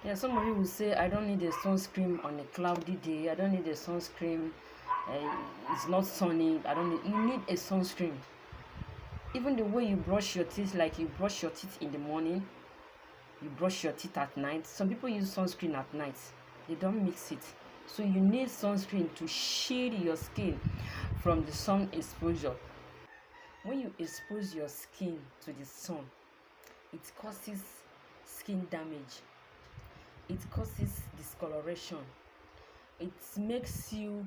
Yeah, somebody will say, I don't need a sunscreen on a cloudy day. I don't need a sunscreen. It's not sunny. I don't need. You need a sunscreen. Even the way you brush your teeth, like you brush your teeth in the morning, you brush your teeth at night. Some people use sunscreen at night. They don't mix it. So you need sunscreen to shield your skin from the sun exposure. When you expose your skin to the sun, it causes skin damage. It causes discoloration. It makes you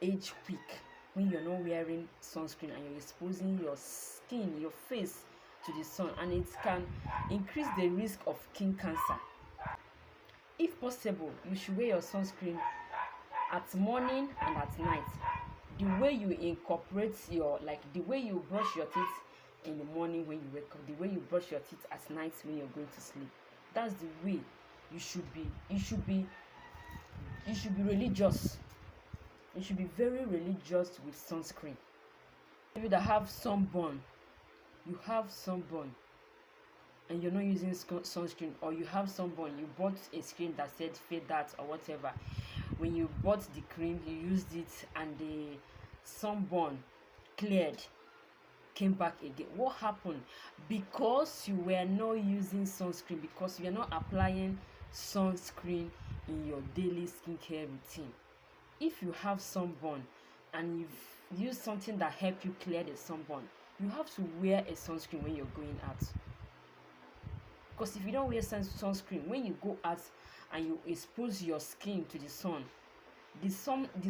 age quick when you're not wearing sunscreen and you're exposing your skin, your face to the sun, and it can increase the risk of skin cancer. If possible, you should wear your sunscreen at morning and at night. The way you incorporate the way you brush your teeth in the morning when you wake up, the way you brush your teeth at night when you're going to sleep, that's the way you should be. You should be religious. You should be very religious with sunscreen. People that have sunburn, you have sunburn and you're not using sunscreen, or you have sunburn, you bought a screen that said fade that or whatever. When you bought the cream, you used it and the sunburn cleared, came back again. What happened? Because you were not using sunscreen, because you are not applying sunscreen in your daily skincare routine. If you have sunburn and you've used something that help you clear the sunburn, you have to wear a sunscreen when you're going out. Because if you don't wear sunscreen when you go out and you expose your skin to the sun, the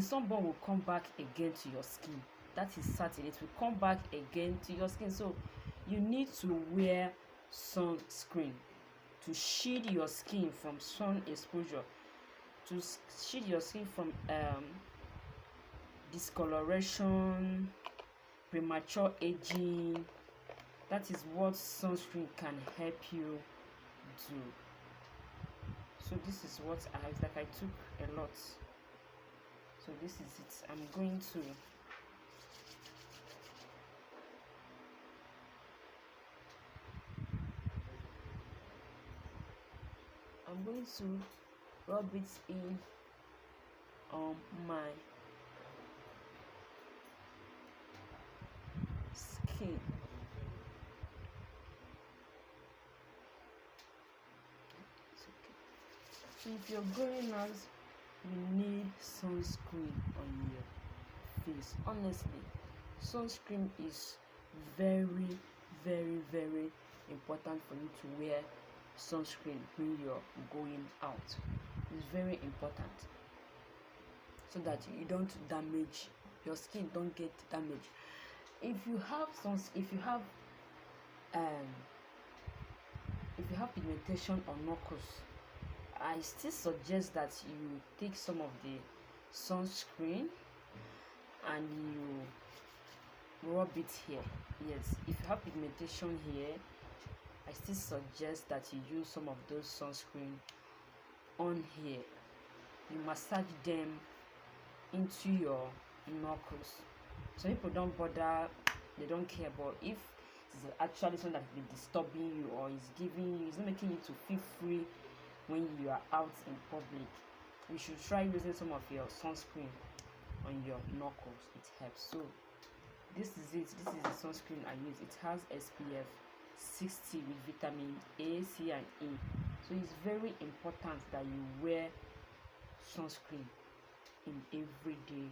sunburn will come back again to your skin. That is certain. It will come back again to your skin. So you need to wear sunscreen to shield your skin from sun exposure, to shield your skin from discoloration, premature aging. That is what sunscreen can help you do. So this is what I took a lot. So this is it. I'm going to rub it in on my skin. So if you're going out, you need sunscreen on your face. Honestly, sunscreen is very, very, very important for you to wear sunscreen when you're going out. It's very important so that you don't damage your skin, don't get damaged. If you have pigmentation on knuckles, I still suggest that you take some of the sunscreen and you rub it here. Yes, if you have pigmentation here, I still suggest that you use some of those sunscreen on here. You massage them into your knuckles. Some people don't bother, they don't care, but if it's actually something that is disturbing you or it's not making you to feel free when you are out in public, you should try using some of your sunscreen on your knuckles. It helps. So this is it. This is the sunscreen I use. It has SPF 60 with vitamin A, C and E. So it's very important that you wear sunscreen in every day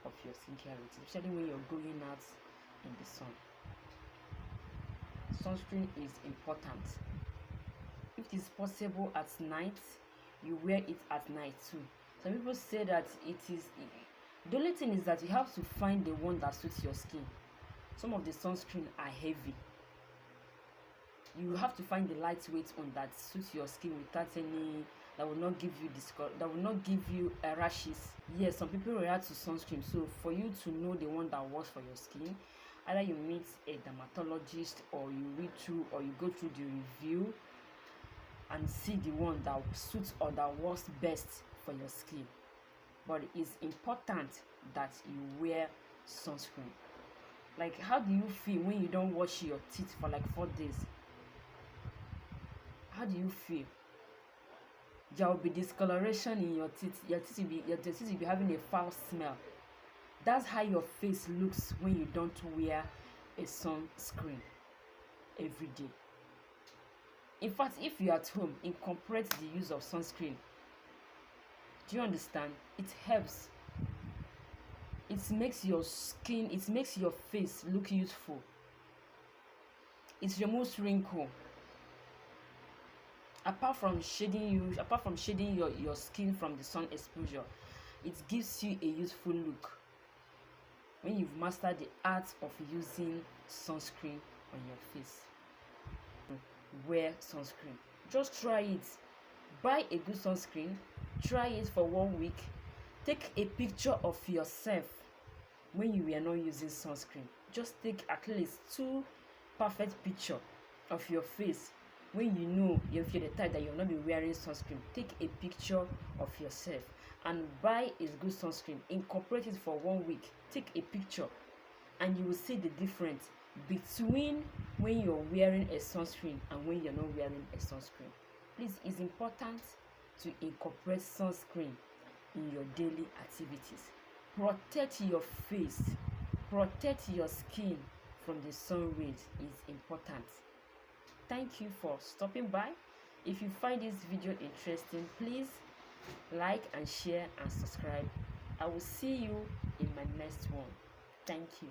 of your skincare routine, especially when you're going out in the sun. Sunscreen is important. If it is possible at night, you wear it at night too. Some people say that the only thing is that you have to find the one that suits your skin. Some of the sunscreen are heavy. You have to find the lightweight one that suits your skin without any, that will not give you rashes. Yes, some people react to sunscreen. So for you to know the one that works for your skin, either you meet a dermatologist or you read through or you go through the review and see the one that suits or that works best for your skin. But it's important that you wear sunscreen. Like, how do you feel when you don't wash your teeth for like 4 days? How do you feel? There will be discoloration in your teeth. Your teeth will be having a foul smell. That's how your face looks when you don't wear a sunscreen every day. In fact, if you're at home, incorporate the use of sunscreen. Do you understand? It helps. It makes your skin, it makes your face look youthful. It removes wrinkle. Apart from shading your skin from the sun exposure, it gives you a youthful look. When you've mastered the art of using sunscreen on your face, wear sunscreen. Just try it. Buy a good sunscreen, try it for 1 week. Take a picture of yourself when you were not using sunscreen. Just take at least 2 perfect pictures of your face when you know if you're the type that you'll not be wearing sunscreen. Take a picture of yourself and buy a good sunscreen. Incorporate it for 1 week. Take a picture and you will see the difference between when you're wearing a sunscreen and when you're not wearing a sunscreen. Please, it's important to incorporate sunscreen in your daily activities. Protect your face, protect your skin from the sun rays is important. Thank you for stopping by. If you find this video interesting, please like and share and subscribe. I will see you in my next one. Thank you.